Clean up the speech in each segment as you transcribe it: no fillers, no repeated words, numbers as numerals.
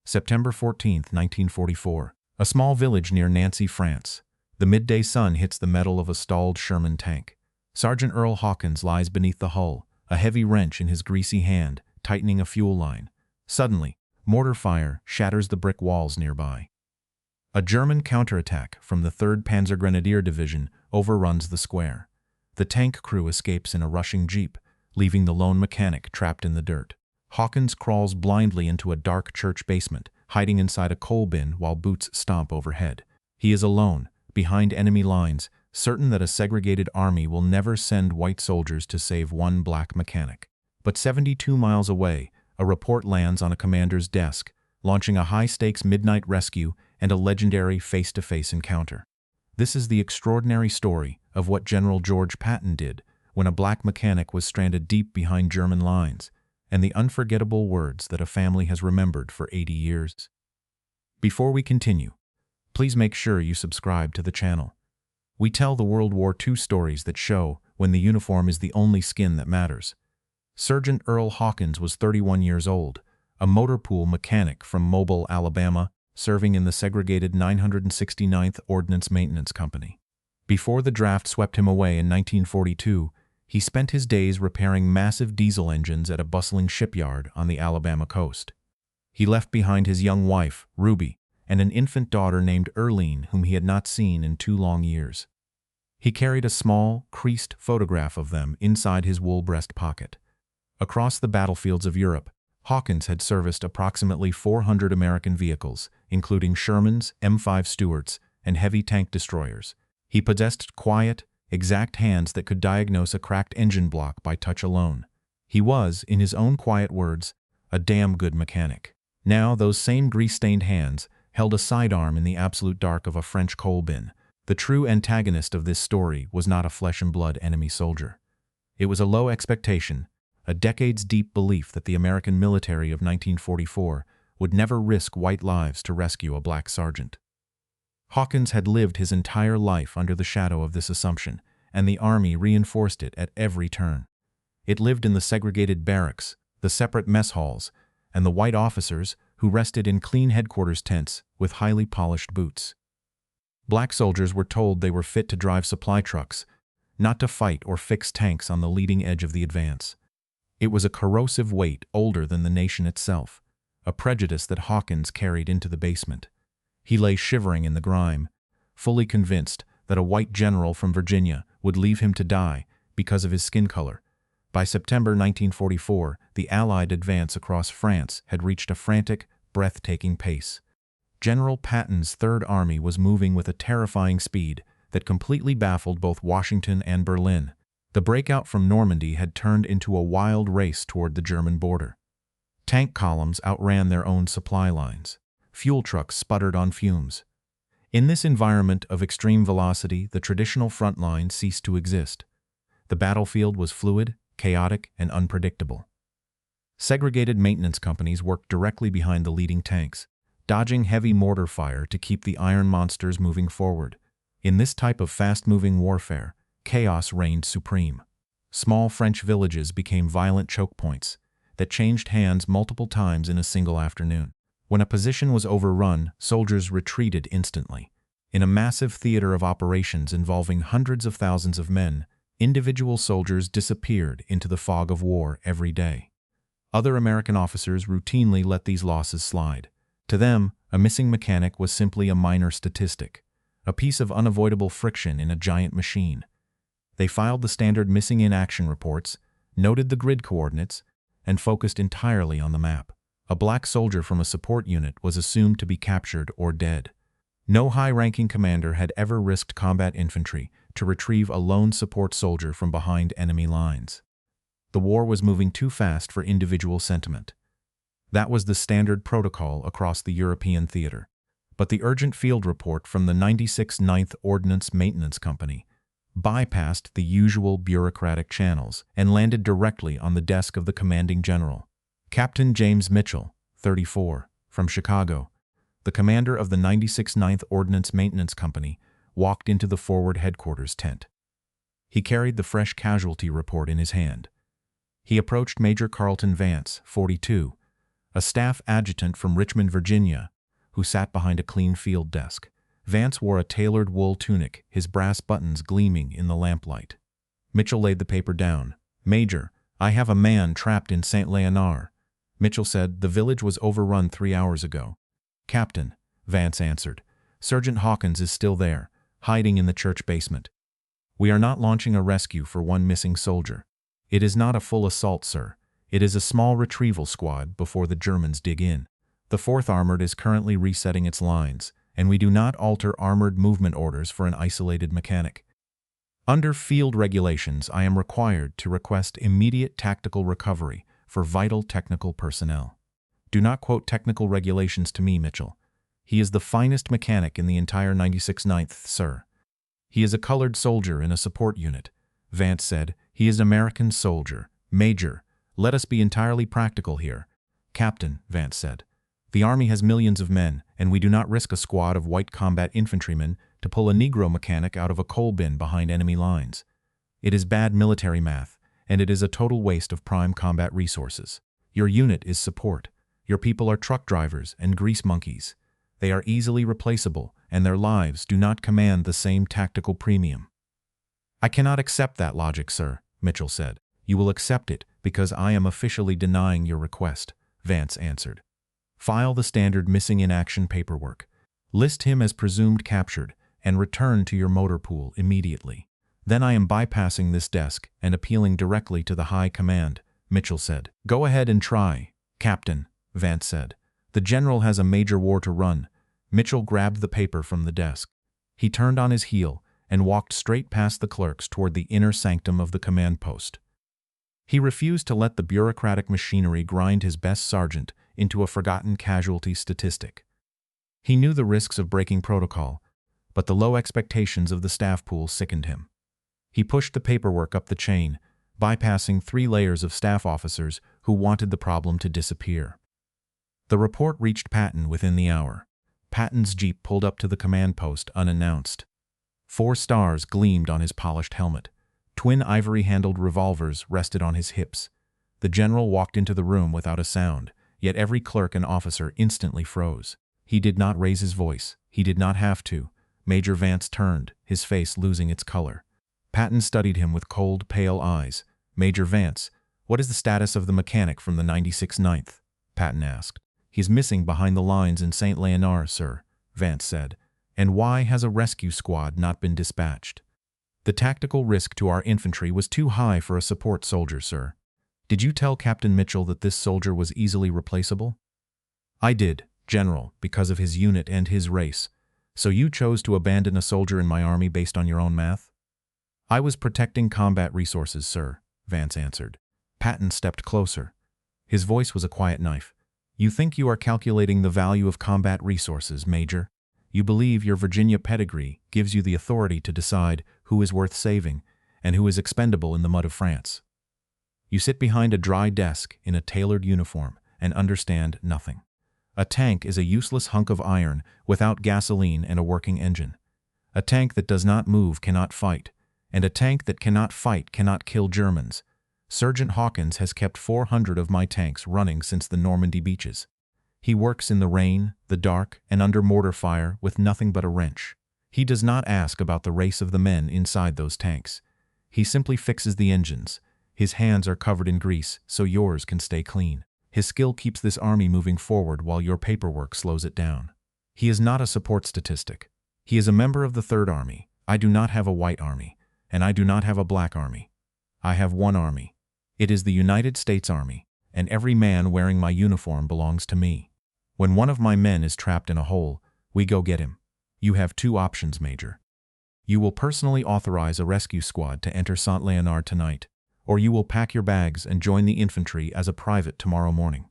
September 14, 1944. A small village near Nancy, France. The midday sun hits the metal of a stalled Sherman tank. Sergeant Earl Hawkins lies beneath the hull, a heavy wrench in his greasy hand, tightening a fuel line. Suddenly, mortar fire shatters the brick walls nearby. A German counterattack from the 3rd Panzergrenadier Division overruns the square. The tank crew escapes in a rushing jeep, leaving the lone mechanic trapped in the dirt. Hawkins crawls blindly into a dark church basement, hiding inside a coal bin while boots stomp overhead. He is alone, behind enemy lines, certain that a segregated army will never send white soldiers to save one black mechanic. But 72 miles away, a report lands on a commander's desk, launching a high-stakes midnight rescue and a legendary face-to-face encounter. This is the extraordinary story of what General George Patton did when a black mechanic was stranded deep behind German lines, and the unforgettable words that a family has remembered for 80 years. Before we continue, please make sure you subscribe to the channel. We tell the World War II stories that show when the uniform is the only skin that matters. Sergeant Earl Hawkins was 31 years old, a motor pool mechanic from Mobile, Alabama, serving in the segregated 969th Ordnance Maintenance Company. Before the draft swept him away in 1942, he spent his days repairing massive diesel engines at a bustling shipyard on the Alabama coast. He left behind his young wife, Ruby, and an infant daughter named Earlene, whom he had not seen in 2 long years. He carried a small, creased photograph of them inside his wool breast pocket. Across the battlefields of Europe, Hawkins had serviced approximately 400 American vehicles, including Shermans, M5 Stuarts, and heavy tank destroyers. He possessed quiet, exact hands that could diagnose a cracked engine block by touch alone. He was, in his own quiet words, a damn good mechanic. Now those same grease-stained hands held a sidearm in the absolute dark of a French coal bin. The true antagonist of this story was not a flesh-and-blood enemy soldier. It was a low expectation, a decades-deep belief that the American military of 1944 would never risk white lives to rescue a black sergeant. Hawkins had lived his entire life under the shadow of this assumption, and the Army reinforced it at every turn. It lived in the segregated barracks, the separate mess halls, and the white officers who rested in clean headquarters tents with highly polished boots. Black soldiers were told they were fit to drive supply trucks, not to fight or fix tanks on the leading edge of the advance. It was a corrosive weight older than the nation itself, a prejudice that Hawkins carried into the basement. He lay shivering in the grime, fully convinced that a white general from Virginia would leave him to die because of his skin color. By September 1944, the Allied advance across France had reached a frantic, breathtaking pace. General Patton's Third Army was moving with a terrifying speed that completely baffled both Washington and Berlin. The breakout from Normandy had turned into a wild race toward the German border. Tank columns outran their own supply lines. Fuel trucks sputtered on fumes. In this environment of extreme velocity, the traditional front line ceased to exist. The battlefield was fluid, chaotic, and unpredictable. Segregated maintenance companies worked directly behind the leading tanks, dodging heavy mortar fire to keep the iron monsters moving forward. In this type of fast-moving warfare, chaos reigned supreme. Small French villages became violent choke points that changed hands multiple times in a single afternoon. When a position was overrun, soldiers retreated instantly. In a massive theater of operations involving hundreds of thousands of men, individual soldiers disappeared into the fog of war every day. Other American officers routinely let these losses slide. To them, a missing mechanic was simply a minor statistic, a piece of unavoidable friction in a giant machine. They filed the standard missing in action reports, noted the grid coordinates, and focused entirely on the map. A black soldier from a support unit was assumed to be captured or dead. No high-ranking commander had ever risked combat infantry to retrieve a lone support soldier from behind enemy lines. The war was moving too fast for individual sentiment. That was the standard protocol across the European theater. But the urgent field report from the 96th 9th Ordnance Maintenance Company bypassed the usual bureaucratic channels and landed directly on the desk of the commanding general. Captain James Mitchell, 34, from Chicago, the commander of the 96th 9th Ordnance Maintenance Company, walked into the forward headquarters tent. He carried the fresh casualty report in his hand. He approached Major Carlton Vance, 42, a staff adjutant from Richmond, Virginia, who sat behind a clean field desk. Vance wore a tailored wool tunic, his brass buttons gleaming in the lamplight. Mitchell laid the paper down. "Major, I have a man trapped in St. Leonard." Mitchell said, "The village was overrun 3 hours ago." "Captain," Vance answered, "Sergeant Hawkins is still there, hiding in the church basement. We are not launching a rescue for one missing soldier. It is not a full assault, sir. It is a small retrieval squad before the Germans dig in. The 4th Armored is currently resetting its lines, and we do not alter armored movement orders for an isolated mechanic. Under field regulations, I am required to request immediate tactical recovery for vital technical personnel. Do not quote technical regulations to me, Mitchell. He is the finest mechanic in the entire 96th 9th, sir. He is a colored soldier in a support unit." Vance said, "He is an American soldier. Major, let us be entirely practical here." "Captain," Vance said, "the Army has millions of men, and we do not risk a squad of white combat infantrymen to pull a Negro mechanic out of a coal bin behind enemy lines. It is bad military math, and it is a total waste of prime combat resources. Your unit is support. Your people are truck drivers and grease monkeys. They are easily replaceable, and their lives do not command the same tactical premium." "I cannot accept that logic, sir," Mitchell said. "You will accept it because I am officially denying your request," Vance answered. "File the standard missing in action paperwork. List him as presumed captured, and return to your motor pool immediately. Then I am bypassing this desk and appealing directly to the high command," Mitchell said. "Go ahead and try, Captain," Vance said. "The general has a major war to run." Mitchell grabbed the paper from the desk. He turned on his heel and walked straight past the clerks toward the inner sanctum of the command post. He refused to let the bureaucratic machinery grind his best sergeant into a forgotten casualty statistic. He knew the risks of breaking protocol, but the low expectations of the staff pool sickened him. He pushed the paperwork up the chain, bypassing 3 layers of staff officers who wanted the problem to disappear. The report reached Patton within the hour. Patton's jeep pulled up to the command post unannounced. 4 stars gleamed on his polished helmet. Twin ivory-handled revolvers rested on his hips. The general walked into the room without a sound, yet every clerk and officer instantly froze. He did not raise his voice. He did not have to. Major Vance turned, his face losing its color. Patton studied him with cold, pale eyes. "Major Vance, what is the status of the mechanic from the 96th 9th? Patton asked. "He's missing behind the lines in St. Leonard, sir," Vance said. "And why has a rescue squad not been dispatched?" "The tactical risk to our infantry was too high for a support soldier, sir." "Did you tell Captain Mitchell that this soldier was easily replaceable?" "I did, General, because of his unit and his race. So you chose to abandon a soldier in my army based on your own math?" "I was protecting combat resources, sir," Vance answered. Patton stepped closer. His voice was a quiet knife. "You think you are calculating the value of combat resources, Major. You believe your Virginia pedigree gives you the authority to decide who is worth saving and who is expendable in the mud of France. You sit behind a dry desk in a tailored uniform and understand nothing. A tank is a useless hunk of iron without gasoline and a working engine. A tank that does not move cannot fight, and a tank that cannot fight cannot kill Germans. Sergeant Hawkins has kept 400 of my tanks running since the Normandy beaches. He works in the rain, the dark, and under mortar fire with nothing but a wrench. He does not ask about the race of the men inside those tanks. He simply fixes the engines. His hands are covered in grease, so yours can stay clean. His skill keeps this army moving forward while your paperwork slows it down. He is not a support statistic. He is a member of the 3rd Army. I do not have a white army, and I do not have a black army. I have one army. It is the United States Army, and every man wearing my uniform belongs to me. When one of my men is trapped in a hole, we go get him. You have 2 options, Major. You will personally authorize a rescue squad to enter St. Leonard tonight, or you will pack your bags and join the infantry as a private tomorrow morning.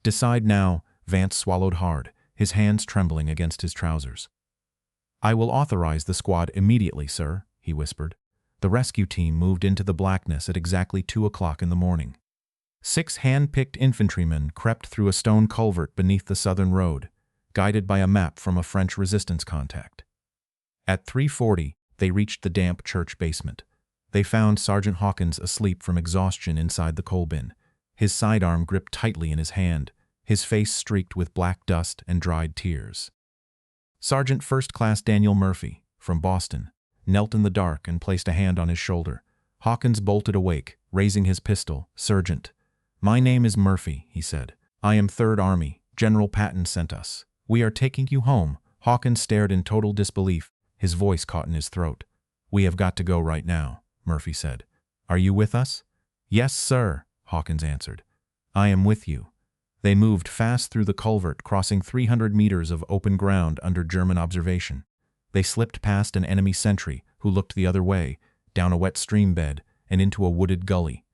Decide now." Vance swallowed hard, his hands trembling against his trousers. "I will authorize the squad immediately, sir," he whispered. The rescue team moved into the blackness at exactly 2 o'clock in the morning. 6 hand-picked infantrymen crept through a stone culvert beneath the southern road, guided by a map from a French resistance contact. At 3:40, they reached the damp church basement. They found Sergeant Hawkins asleep from exhaustion inside the coal bin, his sidearm gripped tightly in his hand, his face streaked with black dust and dried tears. Sergeant First Class Daniel Murphy, from Boston, knelt in the dark and placed a hand on his shoulder. Hawkins bolted awake, raising his pistol. "Sergeant, my name is Murphy," he said. "I am 3rd Army. General Patton sent us. We are taking you home." Hawkins stared in total disbelief, his voice caught in his throat. "We have got to go right now," Murphy said. "Are you with us?" "Yes, sir," Hawkins answered. "I am with you." They moved fast through the culvert, crossing 300 meters of open ground under German observation. They slipped past an enemy sentry, who looked the other way, down a wet stream bed, and into a wooded gully.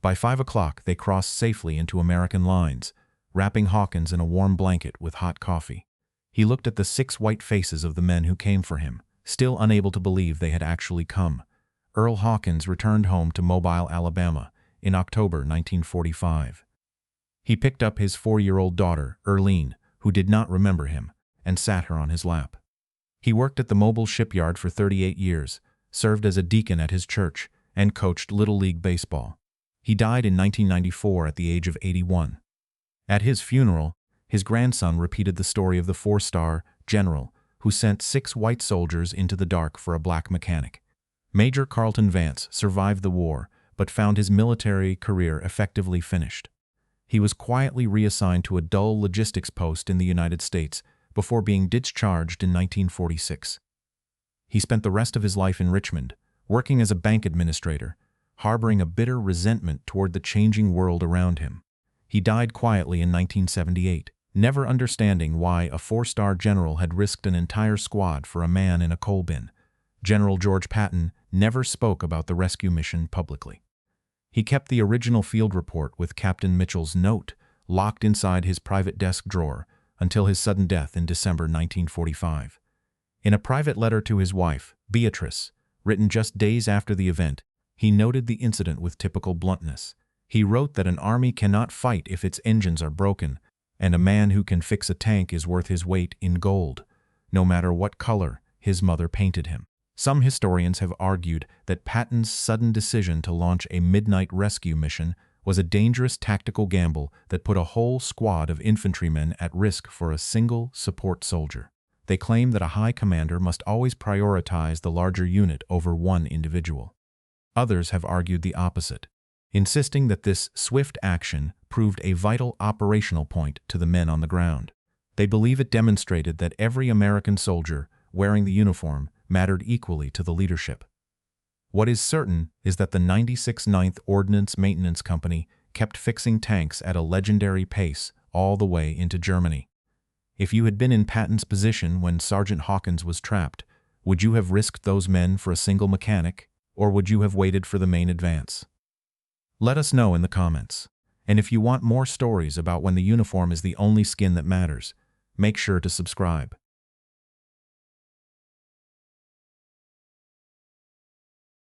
By 5 o'clock, they crossed safely into American lines, wrapping Hawkins in a warm blanket with hot coffee. He looked at the 6 white faces of the men who came for him, still unable to believe they had actually come. Earl Hawkins returned home to Mobile, Alabama, in October 1945. He picked up his 4-year-old daughter, Earlene, who did not remember him, and sat her on his lap. He worked at the Mobile shipyard for 38 years, served as a deacon at his church, and coached Little League baseball. He died in 1994 at the age of 81. At his funeral, his grandson repeated the story of the 4-star general who sent 6 white soldiers into the dark for a black mechanic. Major Carlton Vance survived the war, but found his military career effectively finished. He was quietly reassigned to a dull logistics post in the United States before being discharged in 1946. He spent the rest of his life in Richmond, working as a bank administrator, harboring a bitter resentment toward the changing world around him. He died quietly in 1978, never understanding why a 4-star general had risked an entire squad for a man in a coal bin. General George Patton never spoke about the rescue mission publicly. He kept the original field report with Captain Mitchell's note locked inside his private desk drawer until his sudden death in December 1945. In a private letter to his wife, Beatrice, written just days after the event, he noted the incident with typical bluntness. He wrote that an army cannot fight if its engines are broken, and a man who can fix a tank is worth his weight in gold, no matter what color his mother painted him. Some historians have argued that Patton's sudden decision to launch a midnight rescue mission was a dangerous tactical gamble that put a whole squad of infantrymen at risk for a single support soldier. They claim that a high commander must always prioritize the larger unit over one individual. Others have argued the opposite, insisting that this swift action proved a vital operational point to the men on the ground. They believe it demonstrated that every American soldier wearing the uniform mattered equally to the leadership. What is certain is that the 96th 9th Ordnance Maintenance Company kept fixing tanks at a legendary pace all the way into Germany. If you had been in Patton's position when Sergeant Hawkins was trapped, would you have risked those men for a single mechanic, or would you have waited for the main advance? Let us know in the comments. And if you want more stories about when the uniform is the only skin that matters, make sure to subscribe.